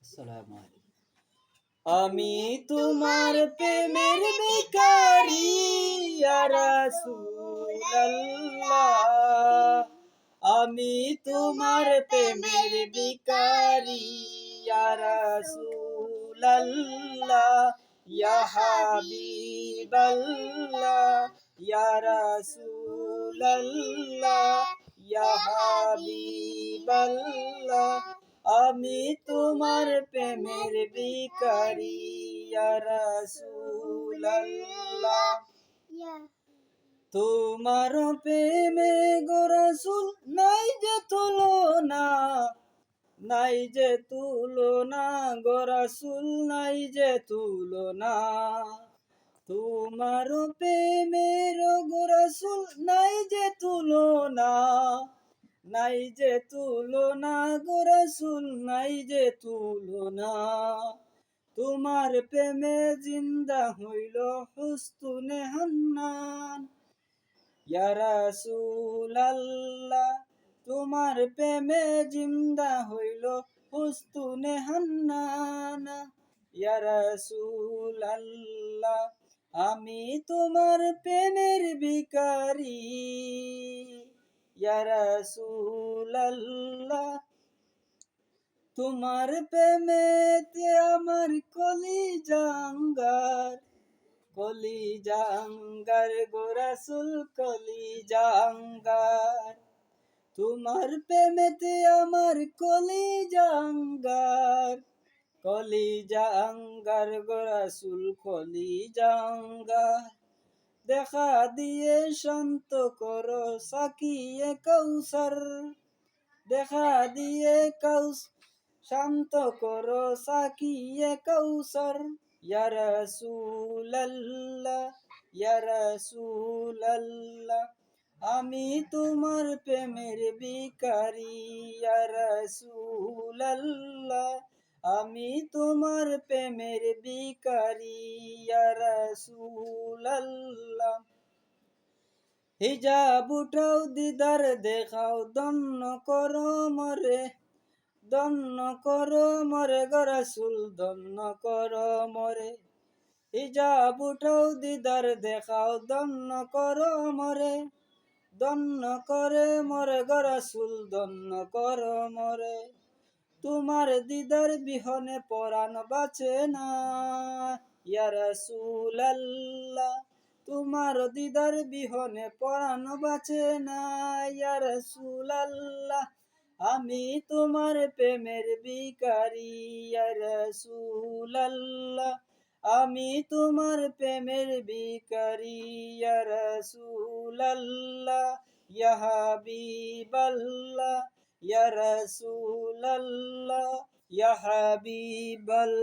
আসসালামু আলাইকুম। আমি তোমার প্রেমের ভিখারি ইয়া রাসূলুল্লাহ। আমি তোমার প্রেমের ভিখারি ইয়া রাসূলুল্লাহ। ইয়া হাবিবাল্লাহ ইয়া রাসূলুল্লাহ ইয়া হাবিবাল্লাহ। আমি তোমার প্রেমের ভিখারি ইয়া রাসূলুল্লাহ। তোমার প্রেমে গো রাসূল নাই যে তুলনা, নাই যে তুলনা গো রাসূল, নাই যে তুলনা। তোমার প্রেমের গো রাসূল নাই যে তুলনা, নাই যে তুলনা গো রাসূল, নাই যে তুলনা। তোমার প্রেমে জিন্দা হইল হুসতুনে হান্নান ইয়া রাসূলুল্লাহ। তোমার প্রেমে জিন্দা হইল হুসতুনে হান্নান ইয়া রাসূলুল্লাহ। আমি তোমার প্রেমের ভিখারি ইয়া রাসূলুল্লাহ। তোমার প্রেমেতে আমার কলিজা আঙ্গার, কলিজা আঙ্গার গো রাসূল, কলিজা আঙ্গার। তোমার প্রেমেতে আমার কলিজা আঙ্গার, কলিজা আঙ্গার গো রাসূল, কলিজা আঙ্গার। দেখা দিয়ে শান্ত করো সাকিয়ে কাউসার, দেখা দিয়ে শান্ত করো সাকিয়ে কাউসার ইয়া রাসূলুল্লাহ ইয়া রাসূলুল্লাহ। আমি তোমার প্রেমের ভিখারি ইয়া রাসূলুল্লাহ। আমি তোমার প্রেমের ভিখারি ইয়া রাসূলুল্লাহ। হিজাব উঠাও দিদার দেখাও, ধন্য করো মরে, ধন্য করো মরে গো রাসূল, ধন্য করো মরে। হিজাব উঠাও দিদার দেখাও, ধন্য করো মরে, ধন্য করে মরে গো রাসূল, ধন্য করো মরে। তোমার দিদার বিহনে পরাণ বাঁচে না ইয়া রাসূলুল্লাহ। তোমার দিদার বিহনে পরাণ বাঁচে না ইয়া রাসূলুল্লাহ। আমি তোমার প্রেমের ভিখারি ইয়া রাসূলুল্লাহ। আমি তোমার প্রেমের ভিখারি ইয়া রাসূলুল্লাহ। ইয়া হাবিবাল্লাহ ইয়া রাসূলুল্লাহ ইয়া হাবিবাল্লাহ।